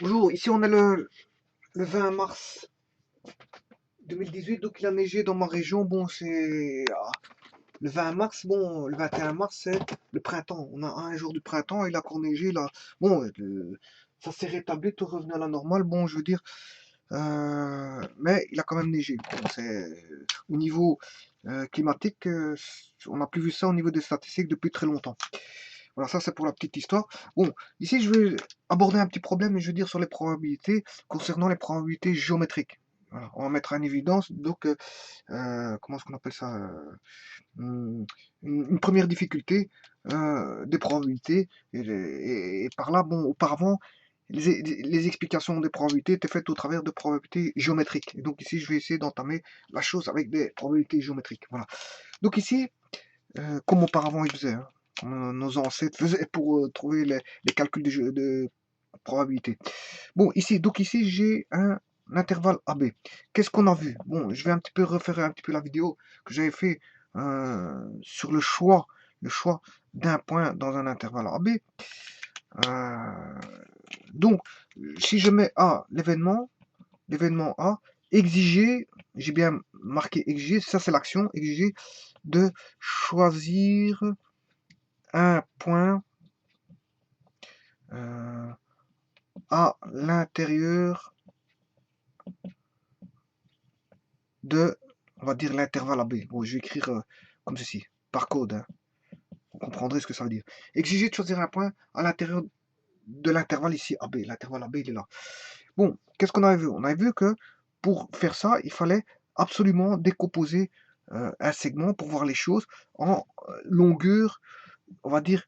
Bonjour, ici on est le 20 mars 2018, donc il a neigé dans ma région. Bon, c'est le 20 mars, bon, le 21 mars, c'est le printemps. On a un jour du printemps, il a encore neigé là. Bon, ça s'est rétabli, tout revenu à la normale. Bon, je veux dire, mais il a quand même neigé. Bon, c'est au niveau climatique, on n'a plus vu ça au niveau des statistiques depuis très longtemps. Voilà, ça c'est pour la petite histoire. Bon, ici je vais aborder un petit problème, et je veux dire sur les probabilités, concernant les probabilités géométriques. Voilà, on va mettre en évidence, donc, comment est-ce qu'on appelle ça, hum, une première difficulté des probabilités. Et par là, bon, auparavant, les explications des probabilités étaient faites au travers de probabilités géométriques. Et donc ici, je vais essayer d'entamer la chose avec des probabilités géométriques. Voilà. Donc ici, comme auparavant ils faisaient, hein. Nos ancêtres faisaient pour trouver les calculs de probabilité. Bon, ici j'ai un intervalle AB. Qu'est-ce qu'on a vu? Bon, je vais un petit peu refaire un petit peu la vidéo que j'avais fait sur le choix d'un point dans un intervalle AB. Euh, donc, si je mets A, l'événement A, exiger, j'ai bien marqué exiger, ça c'est l'action, exiger de choisir un point euh, à l'intérieur de, on va dire, l'intervalle AB. Bon, je vais écrire comme ceci, par code, hein. Vous comprendrez ce que ça veut dire. Exiger de choisir un point à l'intérieur de l'intervalle ici AB. L'intervalle AB, il est là. Bon, qu'est-ce qu'on avait vu? On avait vu que pour faire ça, il fallait absolument décomposer un segment pour voir les choses en longueur, on va dire,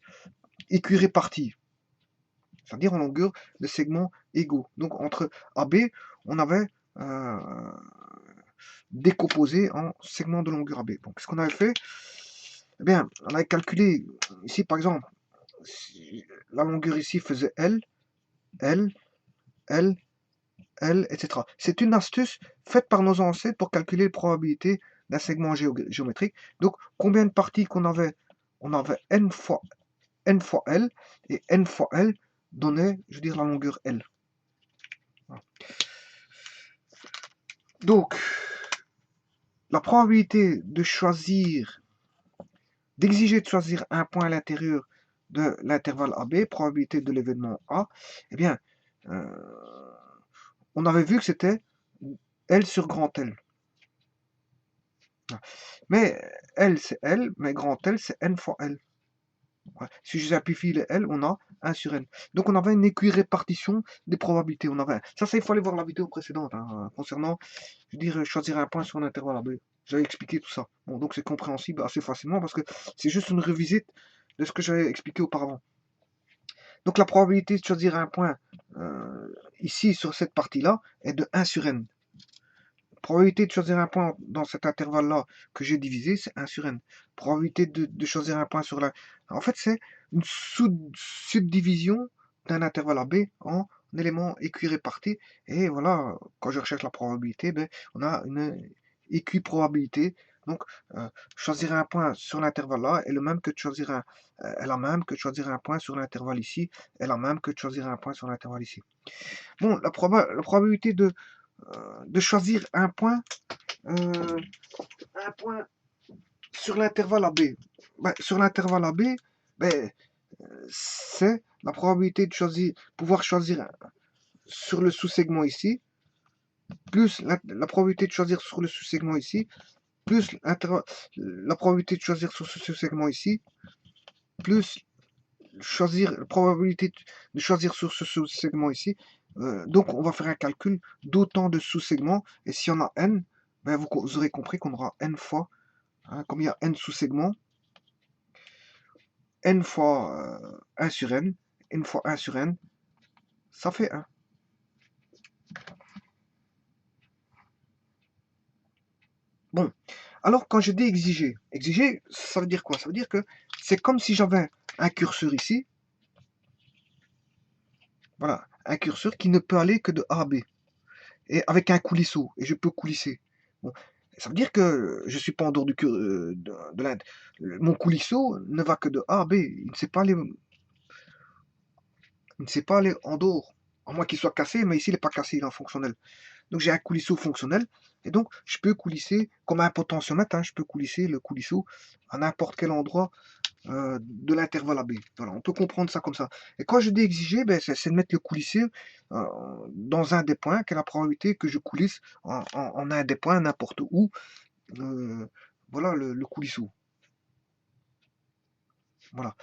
équirépartie. C'est-à-dire en longueur de segments égaux. Donc entre AB, on avait décomposé en segments de longueur AB. Donc, ce qu'on avait fait, eh bien, on avait calculé ici, par exemple, la longueur ici faisait L, L, L, L, etc. C'est une astuce faite par nos ancêtres pour calculer les probabilités d'un segment géométrique. Donc, combien de parties qu'on avait? On avait N fois L, et N fois L donnait, je veux dire, la longueur L. Donc, la probabilité de choisir, d'exiger de choisir un point à l'intérieur de l'intervalle AB, probabilité de l'événement A, eh bien, on avait vu que c'était L sur grand L. Mais L, c'est L, mais grand L, c'est N fois L. Si je simplifie les L, on a 1 sur N. Donc on avait une équirépartition des probabilités. Ça, il faut aller voir la vidéo précédente, hein, concernant, je veux dire, choisir un point sur un intervalle AB. J'avais expliqué tout ça. Bon, donc c'est compréhensible assez facilement parce que c'est juste une revisite de ce que j'avais expliqué auparavant. Donc la probabilité de choisir un point ici sur cette partie-là est de 1 sur N. Probabilité de choisir un point dans cet intervalle-là que j'ai divisé, c'est 1 sur N. Probabilité de choisir un point sur la... En fait, c'est une subdivision d'un intervalle AB en éléments équirépartis. Et voilà, quand je recherche la probabilité, ben, on a une équiprobabilité. Donc, choisir un point sur l'intervalle là est le même que de choisir est la même que de choisir un point sur l'intervalle ici, est la même que de choisir un point sur l'intervalle ici. Bon, la probabilité de choisir un point sur l'intervalle AB. Ben, sur l'intervalle AB, ben, c'est la probabilité de pouvoir choisir sur le sous-segment ici, plus la probabilité de choisir sur le sous-segment ici, plus la probabilité de choisir sur ce sous-segment ici, plus la probabilité de choisir sur ce sous-segment ici. Donc on va faire un calcul d'autant de sous-segments, et si on a n, ben, vous aurez compris qu'on aura n fois, hein, comme il y a n sous-segments, n fois 1 sur n, n fois 1 sur n, ça fait 1. Bon, alors quand je dis exiger, ça veut dire quoi? Ça veut dire que c'est comme si j'avais un curseur ici, voilà, un curseur qui ne peut aller que de A à B, et avec un coulisseau, et je peux coulisser. Bon, ça veut dire que je suis pas en dehors de l'Inde. Mon coulisseau ne va que de A à B, il ne sait pas aller en dehors. À moins qu'il soit cassé, mais ici il n'est pas cassé, il est en fonctionnel. Donc j'ai un coulisseau fonctionnel, et donc je peux coulisser, comme un potentiomètre, hein, je peux coulisser le coulisseau à n'importe quel endroit de l'intervalle AB. Voilà, on peut comprendre ça comme ça. Et quand je dis exiger, ben, c'est de mettre le coulissé dans un des points, quelle est la probabilité que je coulisse en un des points, n'importe où, voilà le coulisseau. Voilà.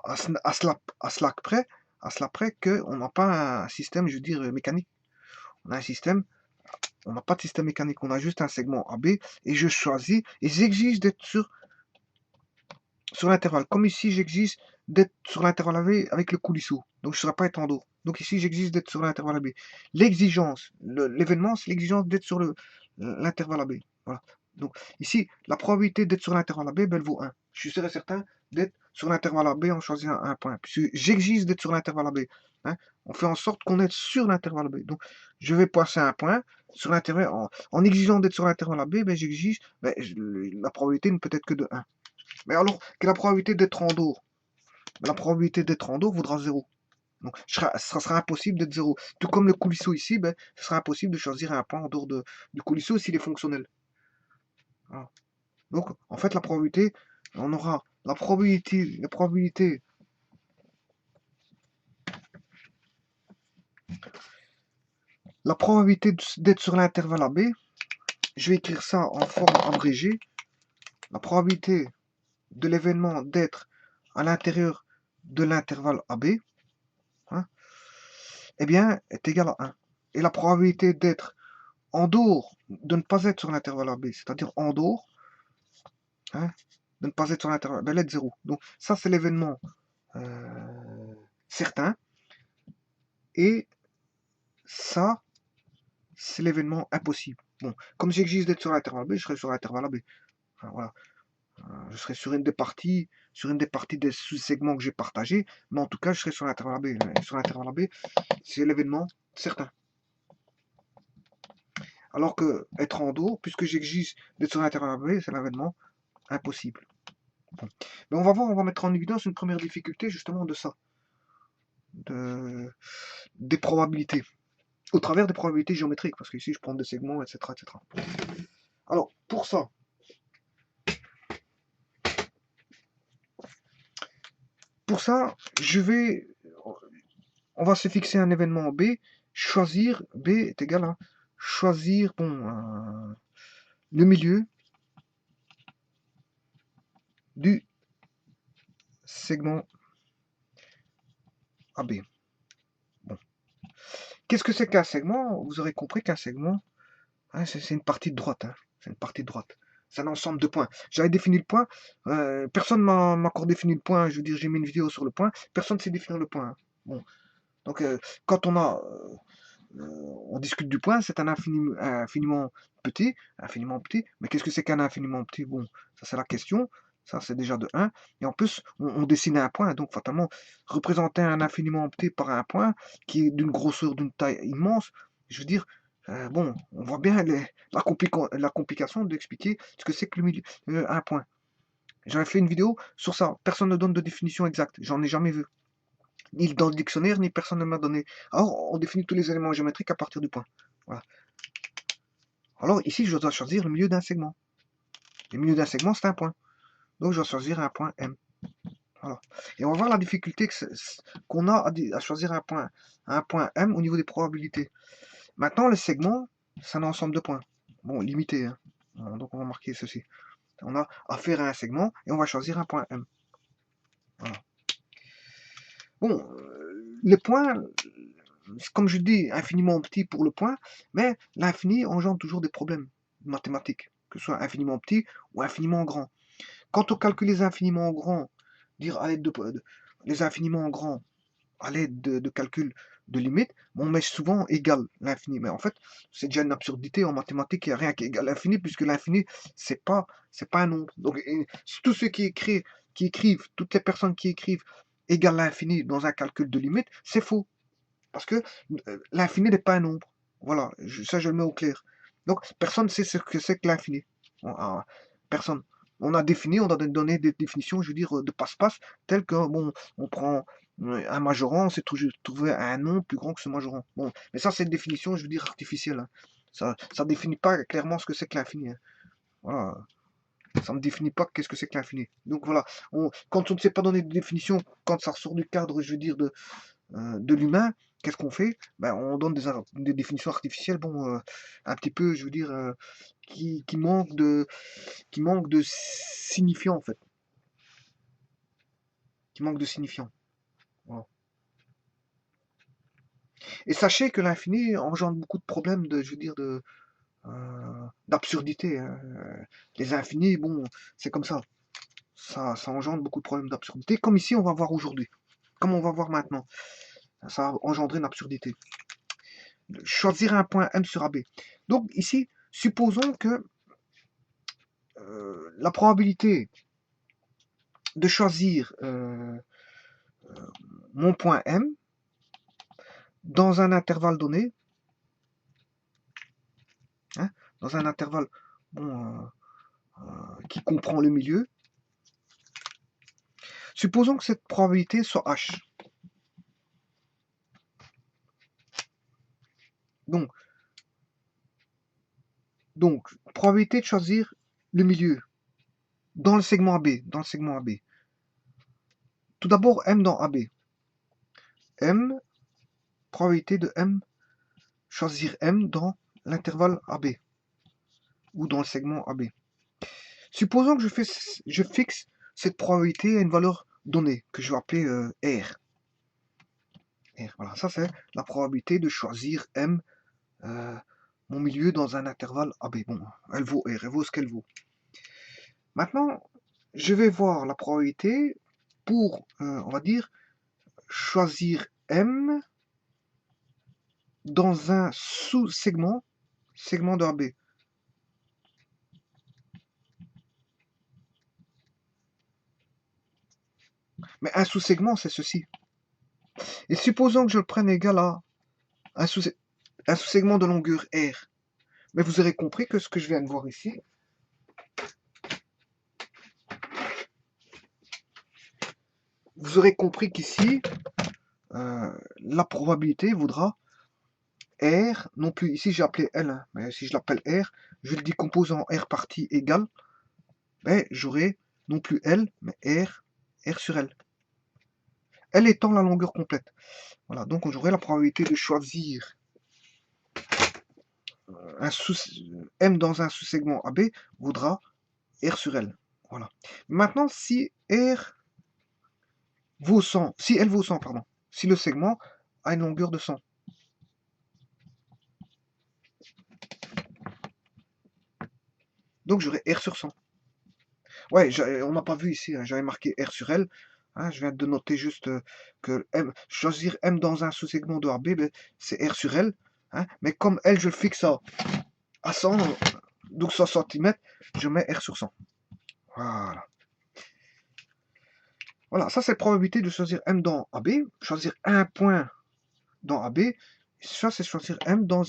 À cela près qu'on n'a pas un système, je veux dire, mécanique. On a un système, on n'a pas de système mécanique, on a juste un segment AB, et je choisis, et j'exige d'être sur l'intervalle. Comme ici, j'exige d'être sur l'intervalle AB avec le coulisseau. Donc je ne serai pas être en dos. Donc ici, j'exige d'être sur l'intervalle AB. L'exigence, l'événement, c'est l'exigence d'être sur l'intervalle AB. Voilà. Donc ici, la probabilité d'être sur l'intervalle AB, ben, elle vaut 1. Je suis sûr et certain d'être sur l'intervalle AB en choisissant un point. Puisque j'exige d'être sur l'intervalle AB. Hein. On fait en sorte qu'on est sur l'intervalle AB. Donc je vais passer un point sur l'intervalle. En exigeant d'être sur l'intervalle AB, ben, j'exige, ben, la probabilité ne peut être que de 1. Mais alors, quelle est la probabilité d'être en dos? La probabilité d'être en dos vaudra 0. Donc, ça sera impossible d'être 0. Tout comme le coulisseau ici, ben, ce sera impossible de choisir un point en dehors du coulisseau s'il est fonctionnel. Voilà. Donc, en fait, la probabilité, on aura la probabilité d'être sur l'intervalle AB. Je vais écrire ça en forme abrégée. La probabilité de l'événement d'être à l'intérieur de l'intervalle AB, hein, eh bien, est égale à 1. Et la probabilité d'être en dehors, de ne pas être sur l'intervalle AB, c'est-à-dire en dehors, hein, de ne pas être sur l'intervalle, ben, elle est de 0. Donc ça, c'est l'événement certain. Et ça, c'est l'événement impossible. Bon, comme j'exige d'être sur l'intervalle B, je serai sur l'intervalle AB. Enfin, voilà. Je serai sur une des parties des sous-segments que j'ai partagés, mais en tout cas, je serai sur l'intervalle AB. Sur l'intervalle AB, c'est l'événement certain. Alors que être en dos, puisque j'exige d'être sur l'intervalle AB, c'est l'événement impossible. Bon. Mais on va voir, on va mettre en évidence une première difficulté justement de ça, des probabilités, au travers des probabilités géométriques, parce qu'ici je prends des segments, etc., etc. Alors, pour ça, on va se fixer un événement B, choisir, B est égal à choisir, le milieu du segment AB. Bon. Qu'est-ce que c'est qu'un segment? Vous aurez compris qu'un segment, hein, c'est une partie de droite. Hein. C'est une partie de droite. C'est un ensemble de points. J'avais défini le point. Personne m'a encore défini le point. Je veux dire, j'ai mis une vidéo sur le point. Personne ne sait définir le point. Hein. Bon. Donc, quand on discute du point, c'est un infiniment petit. Infiniment petit. Mais qu'est-ce que c'est qu'un infiniment petit? Bon, ça c'est la question. Ça, c'est déjà de 1. Et en plus, on dessine un point. Donc, fatalement, représenter un infiniment petit par un point qui est d'une grosseur, d'une taille immense, je veux dire, bon, on voit bien la complication d'expliquer ce que c'est que un point. J'avais fait une vidéo sur ça. Personne ne donne de définition exacte. J'en ai jamais vu. Ni dans le dictionnaire, ni personne ne m'a donné. Alors, on définit tous les éléments géométriques à partir du point. Voilà. Alors, ici, je dois choisir le milieu d'un segment. Le milieu d'un segment, c'est un point. Donc, je dois choisir un point M. Voilà. Et on va voir la difficulté qu'on a à choisir un point M au niveau des probabilités. Maintenant, le segment, c'est un ensemble de points. Bon, limité. Hein. Donc, on va marquer ceci. On a affaire à un segment et on va choisir un point M. Voilà. Bon, le point, comme je dis, infiniment petit pour le point, mais l'infini engendre toujours des problèmes mathématiques, que ce soit infiniment petit ou infiniment grand. Quand on calcule les infiniment grands, dire à l'aide les infiniment grands, à l'aide de calculs de limites, on met souvent égal l'infini. Mais en fait, c'est déjà une absurdité en mathématiques, il n'y a rien qui est égal à l'infini, puisque l'infini, c'est pas un nombre. Donc, tous ceux qui écrivent, toutes les personnes qui écrivent égal à l'infini dans un calcul de limite, c'est faux. Parce que l'infini n'est pas un nombre. Voilà, ça je le mets au clair. Donc, personne ne sait ce que c'est que l'infini. Personne. On a donné des définitions, je veux dire, de passe-passe, telles que, bon, on prend Un majorant, c'est toujours trouver un nom plus grand que ce majorant. Bon, mais ça, c'est une définition, je veux dire, artificielle, hein. Ça définit pas clairement ce que c'est que l'infini, hein. Voilà. Ça ne définit pas qu'est-ce que c'est que l'infini. Donc voilà, quand on ne sait pas donner de définition, quand ça ressort du cadre, je veux dire, de l'humain, qu'est-ce qu'on fait? Ben, on donne des définitions artificielles, bon, un petit peu, je veux dire, qui manquent de signifiant, en fait. Qui manquent de signifiant. Voilà. Et sachez que l'infini engendre beaucoup de problèmes je veux dire, d'absurdité, hein. Les infinis, bon, c'est comme ça. Ça engendre beaucoup de problèmes d'absurdité, comme ici on va voir aujourd'hui, comme on va voir maintenant. Ça va engendrer une absurdité. Choisir un point M sur AB. Donc ici, supposons que la probabilité de choisir mon point M dans un intervalle donné, hein, dans un intervalle bon, qui comprend le milieu, supposons que cette probabilité soit H. Donc, probabilité de choisir le milieu dans le segment AB. Tout d'abord, M dans AB. M, probabilité de M, choisir M dans l'intervalle AB ou dans le segment AB. Supposons que je fixe cette probabilité à une valeur donnée que je vais appeler R. Voilà, ça c'est la probabilité de choisir M, mon milieu dans un intervalle AB. Bon, elle vaut R, elle vaut ce qu'elle vaut. Maintenant, je vais voir la probabilité pour, on va dire, choisir M dans un sous-segment, segment de AB. Mais un sous-segment, c'est ceci. Et supposons que je le prenne égal à un sous-segment de longueur R. Mais vous aurez compris que ce que je viens de voir ici, vous aurez compris qu'ici, la probabilité vaudra R, non plus, ici j'ai appelé L, hein, mais si je l'appelle R, je le décompose en R partie égale, ben, j'aurai non plus L, mais R sur L. L étant la longueur complète. Voilà, donc j'aurai la probabilité de choisir M dans un sous-segment AB vaudra R sur L. Voilà. Maintenant, si R vaut 100, si L vaut 100, pardon, si le segment a une longueur de 100. Donc j'aurai R sur 100. Ouais, on n'a pas vu ici, hein, j'avais marqué R sur L. Hein, je viens de noter juste que choisir M dans un sous-segment de AB, ben, c'est R sur L. Hein, mais comme L, je le fixe à 100, donc 100 cm, je mets R sur 100. Voilà. Voilà, ça c'est la probabilité de choisir M dans AB, choisir un point dans AB, ça c'est choisir M dans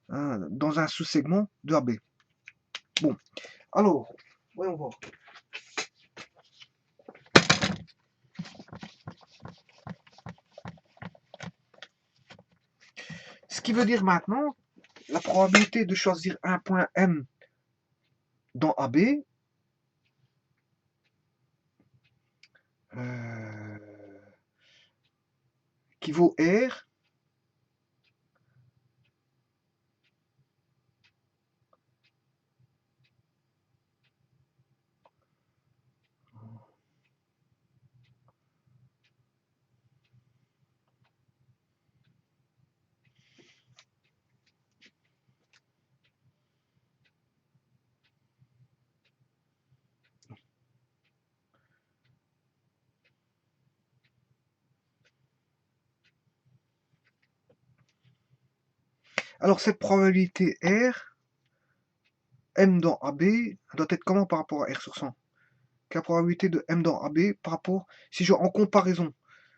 un sous-segment de AB. Bon, alors, voyons voir. Ce qui veut dire maintenant, la probabilité de choisir un point M dans AB, qui vaut R, alors cette probabilité R, M dans AB, doit être comment par rapport à R sur 100? La probabilité de M dans AB par rapport, si je en comparaison,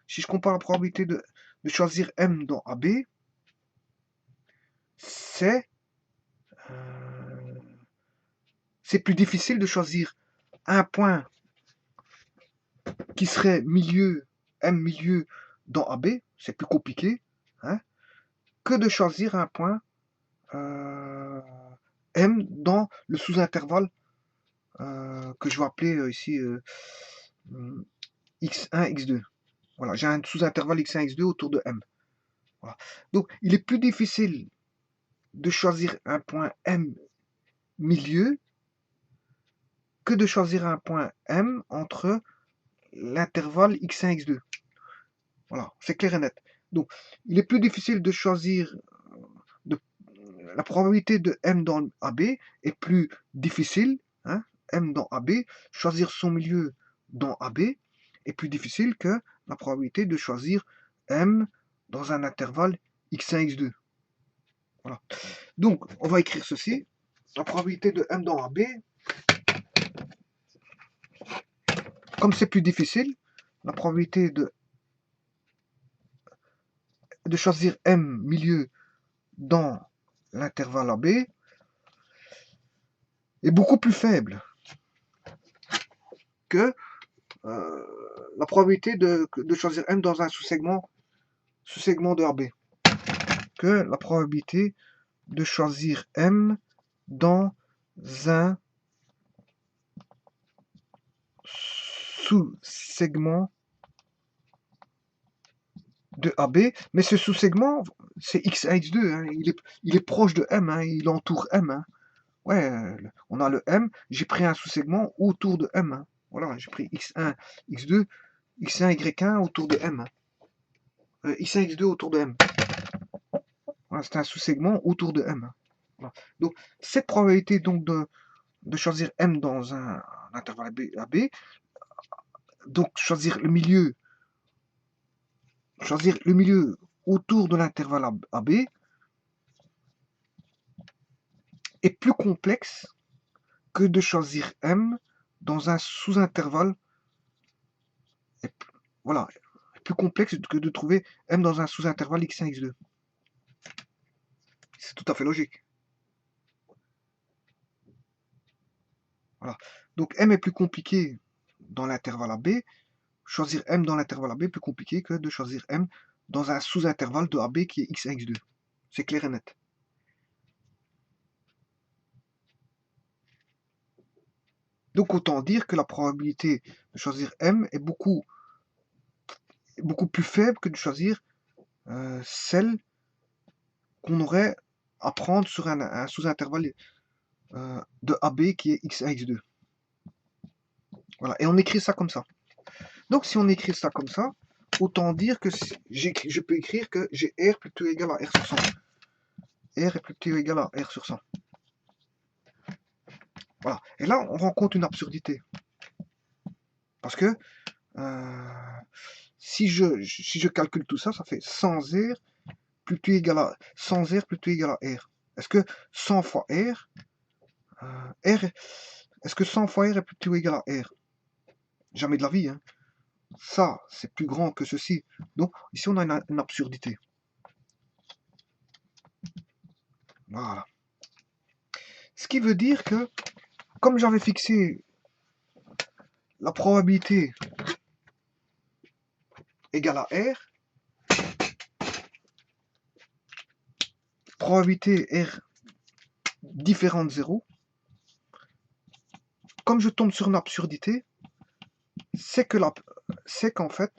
si je compare la probabilité de choisir M dans AB, c'est plus difficile de choisir un point qui serait milieu, M milieu dans AB, c'est plus compliqué, hein, que de choisir un point M dans le sous-intervalle que je vais appeler ici x1, x2. Voilà, j'ai un sous-intervalle x1, x2 autour de M. Voilà. Donc, il est plus difficile de choisir un point M milieu que de choisir un point M entre l'intervalle x1, x2. Voilà, c'est clair et net. Donc, il est plus difficile de choisir la probabilité de M dans AB est plus difficile, hein, M dans AB, choisir son milieu dans AB est plus difficile que la probabilité de choisir M dans un intervalle x1, x2. Voilà. Donc, on va écrire ceci. La probabilité de M dans AB, comme c'est plus difficile, la probabilité de choisir M milieu dans l'intervalle AB est beaucoup plus faible que la probabilité de choisir M dans un sous-segment de AB, que la probabilité de choisir M dans un sous-segment de AB, mais ce sous-segment, c'est X1, X2, hein, il est proche de M, hein, il entoure M. Hein. Ouais, on a le M, j'ai pris un sous-segment autour de M. Hein. Voilà, j'ai pris X1, X2, X1, Y1 autour de M. Hein. X1, X2 autour de M. Voilà, c'est un sous-segment autour de M. Hein. Voilà. Donc, cette probabilité donc de choisir M dans un intervalle AB, donc choisir le milieu autour de l'intervalle AB est plus complexe que de choisir M dans un sous-intervalle. Voilà, plus complexe que de trouver M dans un sous-intervalle x1, x2. C'est tout à fait logique. Voilà. Donc M est plus compliqué dans l'intervalle AB. Choisir M dans l'intervalle AB est plus compliqué que de choisir M dans un sous-intervalle de AB qui est x1, x2. C'est clair et net. Donc autant dire que la probabilité de choisir M est beaucoup plus faible que de choisir celle qu'on aurait à prendre sur un sous-intervalle de AB qui est x1, x2. Voilà, et on écrit ça comme ça. Donc si on écrit ça comme ça, autant dire que je peux écrire que j'ai R plutôt égal à R sur 100. R est plutôt égal à R sur 100. Voilà. Et là, on rencontre une absurdité. Parce que si je calcule tout ça, ça fait 100 R plutôt égal à 100 R plutôt égal à R. Est-ce que 100 fois R, est-ce que 100 fois R est plutôt égal à R? Jamais de la vie. Hein. Ça, c'est plus grand que ceci. Donc, ici, on a une absurdité. Voilà. Ce qui veut dire que, comme j'avais fixé la probabilité égale à R, probabilité R différente de 0, comme je tombe sur une absurdité, c'est qu'en fait,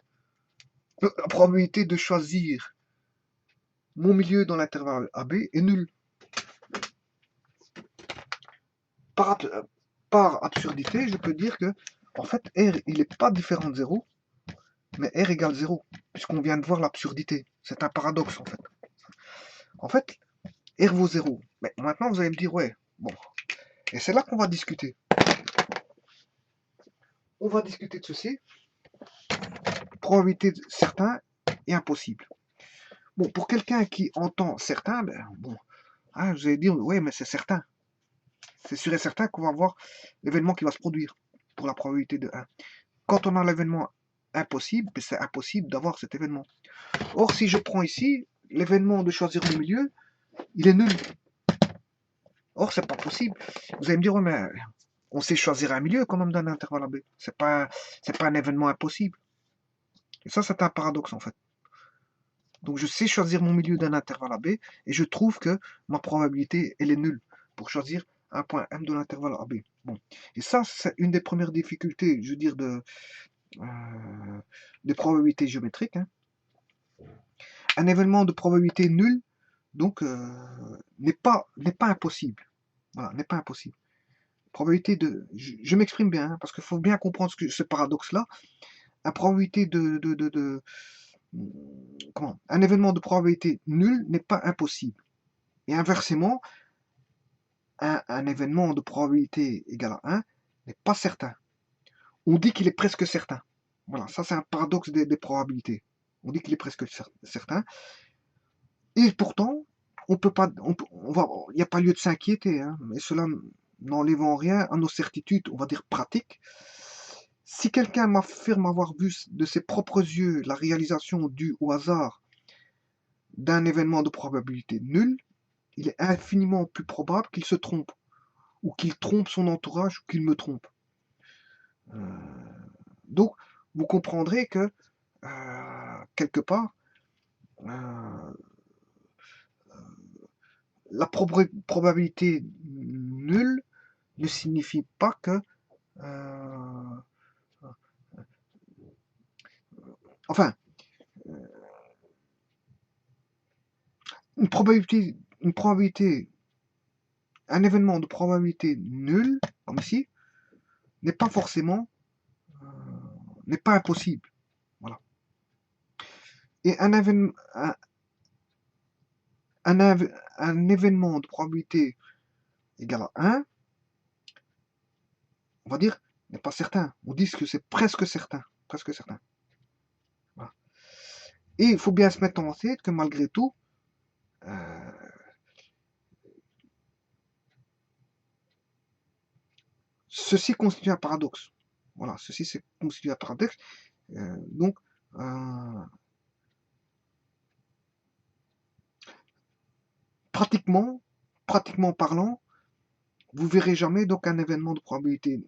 la probabilité de choisir mon milieu dans l'intervalle AB est nulle. Par absurdité, je peux dire que en fait, R, il n'est pas différent de 0, mais R égale 0, puisqu'on vient de voir l'absurdité. C'est un paradoxe, en fait. En fait, R vaut 0. Mais maintenant, vous allez me dire, ouais, bon. Et c'est là qu'on va discuter. On va discuter de ceci. Probabilité certain et impossible. Bon, pour quelqu'un qui entend certain, ben, bon, hein, vous allez dire, ouais, mais c'est certain. C'est sûr et certain qu'on va voir l'événement qui va se produire pour la probabilité de 1. Quand on a l'événement impossible, ben, c'est impossible d'avoir cet événement. Or, si je prends ici, l'événement de choisir le milieu, il est nul. Or, c'est pas possible. Vous allez me dire, ouais, mais on sait choisir un milieu quand même d'un intervalle AB. C'est pas un événement impossible. Et ça, c'est un paradoxe, en fait. Donc je sais choisir mon milieu d'un intervalle AB, et je trouve que ma probabilité, elle est nulle pour choisir un point M de l'intervalle AB. Bon. Et ça, c'est une des premières difficultés, je veux dire, des probabilités géométriques. Hein. Un événement de probabilité nulle, donc, n'est pas impossible. Voilà, n'est pas impossible. Probabilité de... Je m'exprime bien, hein, parce qu'il faut bien comprendre ce paradoxe-là. La probabilité comment? Un événement de probabilité nulle n'est pas impossible. Et inversement, un événement de probabilité égale à 1 n'est pas certain. On dit qu'il est presque certain. Voilà, ça c'est un paradoxe des probabilités. On dit qu'il est presque certain. Et pourtant, on peut pas, il n'y a pas lieu de s'inquiéter, hein, mais cela n'enlève en rien à nos certitudes, on va dire pratiques. Si quelqu'un m'affirme avoir vu de ses propres yeux la réalisation due au hasard d'un événement de probabilité nulle, il est infiniment plus probable qu'il se trompe, ou qu'il trompe son entourage, ou qu'il me trompe. Donc, vous comprendrez que, quelque part, la probabilité nulle ne signifie pas que... enfin, une probabilité, un événement de probabilité nulle, comme ici, n'est pas forcément, n'est pas impossible. Voilà. Et un événement de probabilité égale à 1, on va dire, n'est pas certain. On dit que c'est presque certain. Presque certain. Voilà. Et il faut bien se mettre en tête que malgré tout, ceci constitue un paradoxe. Voilà, ceci constitue un paradoxe. Donc, pratiquement parlant, vous verrez jamais donc un événement de probabilité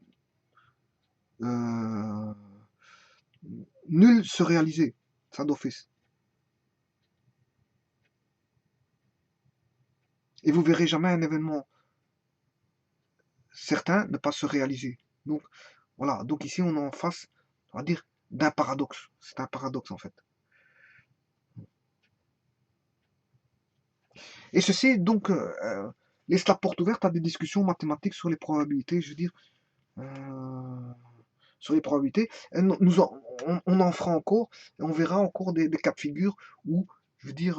nul se réaliser, ça d'office. Et vous verrez jamais un événement certain ne pas se réaliser. Donc voilà, donc ici on est en face, on va dire, d'un paradoxe. C'est un paradoxe en fait. Et ceci donc laisse la porte ouverte à des discussions mathématiques sur les probabilités, je veux dire, sur les probabilités. Et on en fera encore, et on verra encore des cas de figure où, je veux dire,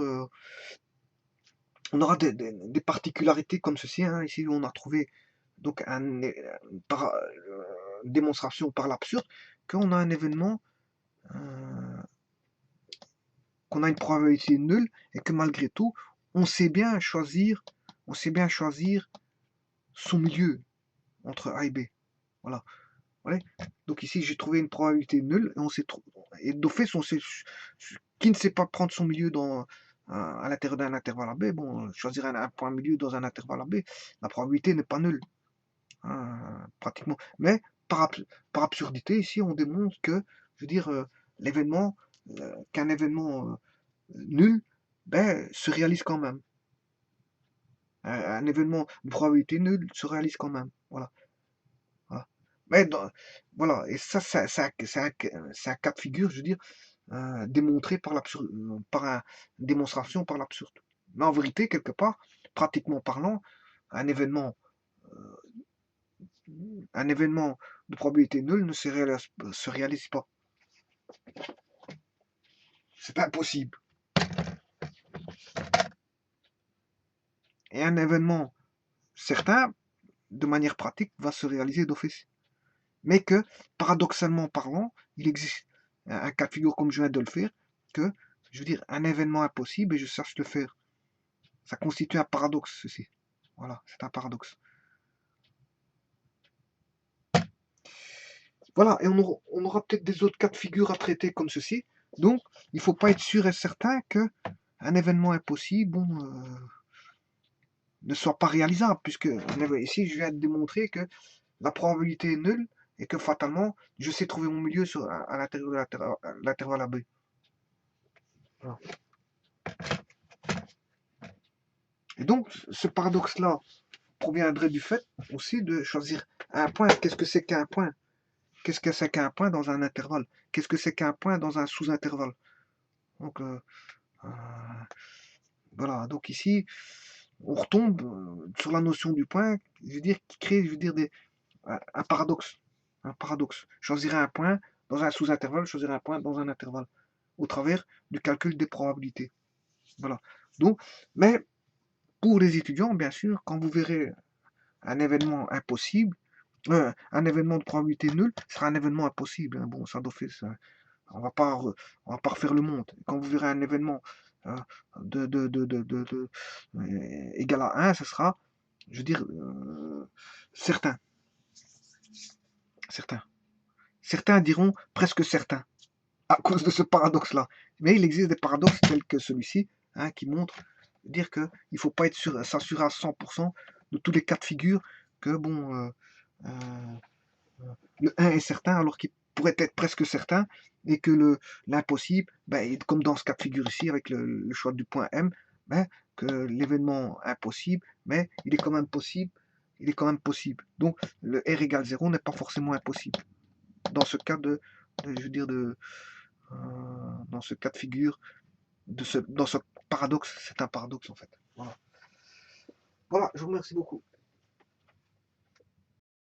on aura des particularités comme ceci. Hein. Ici, on a trouvé donc par démonstration par l'absurde qu'on a un événement, qu'on a une probabilité nulle et que malgré tout, on sait bien choisir son milieu entre A et B. Voilà. Ouais. Donc ici, j'ai trouvé une probabilité nulle et on sait et d'office, on sait qui ne sait pas prendre son milieu à l'intérieur d'un intervalle AB. Bon, choisir un point milieu dans un intervalle AB, la probabilité n'est pas nulle, hein, pratiquement. Mais par absurdité, ici, on démontre que, je veux dire, qu'un événement nul, ben, se réalise quand même. Un événement de probabilité nulle se réalise quand même. Voilà. Voilà. Mais voilà, et ça, c'est un cas de figure, je veux dire, démontré par l'absurde, par une démonstration par l'absurde. Mais en vérité, quelque part, pratiquement parlant, un événement, un événement de probabilité nulle ne se réalise pas. C'est impossible. Et un événement certain, de manière pratique, va se réaliser d'office. Mais que, paradoxalement parlant, il existe un cas de figure comme je viens de le faire, que, je veux dire, un événement impossible et je sache le faire. Ça constitue un paradoxe, ceci. Voilà, c'est un paradoxe. Voilà, et on aura peut-être des autres cas de figure à traiter comme ceci. Donc, il ne faut pas être sûr et certain que un événement impossible, bon, ne soit pas réalisable, puisque ici, je viens de démontrer que la probabilité est nulle et que fatalement, je sais trouver mon milieu à l'intérieur de l'intervalle AB. Voilà. Et donc, ce paradoxe-là proviendrait du fait aussi de choisir un point. Qu'est-ce que c'est qu'un point? Qu'est-ce que c'est qu'un point dans un intervalle? Qu'est-ce que c'est qu'un point dans un sous-intervalle? Donc, euh, voilà. Donc ici, on retombe sur la notion du point, je veux dire, qui crée, je veux dire, un paradoxe. Un paradoxe. Choisir un point dans un sous-intervalle, choisir un point dans un intervalle, au travers du calcul des probabilités. Voilà. Donc, mais pour les étudiants, bien sûr, quand vous verrez un événement impossible, un événement de probabilité nulle sera un événement impossible. Hein. Bon, ça d'office, on va pas, on va pas refaire le monde. Quand vous verrez un événement euh, égal à 1, ce sera, je veux dire, certain. Certain. Certains diront presque certain, à cause de ce paradoxe-là. Mais il existe des paradoxes tels que celui-ci, hein, qui montrent dire qu'il ne faut pas être s'assurer à 100% de tous les cas de figure que bon, le 1 est certain alors qu'il pourrait être presque certain et que l'impossible, ben, comme dans ce cas de figure ici avec le choix du point M, ben, que l'événement impossible, mais il est quand même possible, il est quand même possible. Donc le R égale 0 n'est pas forcément impossible. Dans ce cas je veux dire dans ce cas de figure, dans ce paradoxe, c'est un paradoxe en fait. Voilà. Voilà, je vous remercie beaucoup.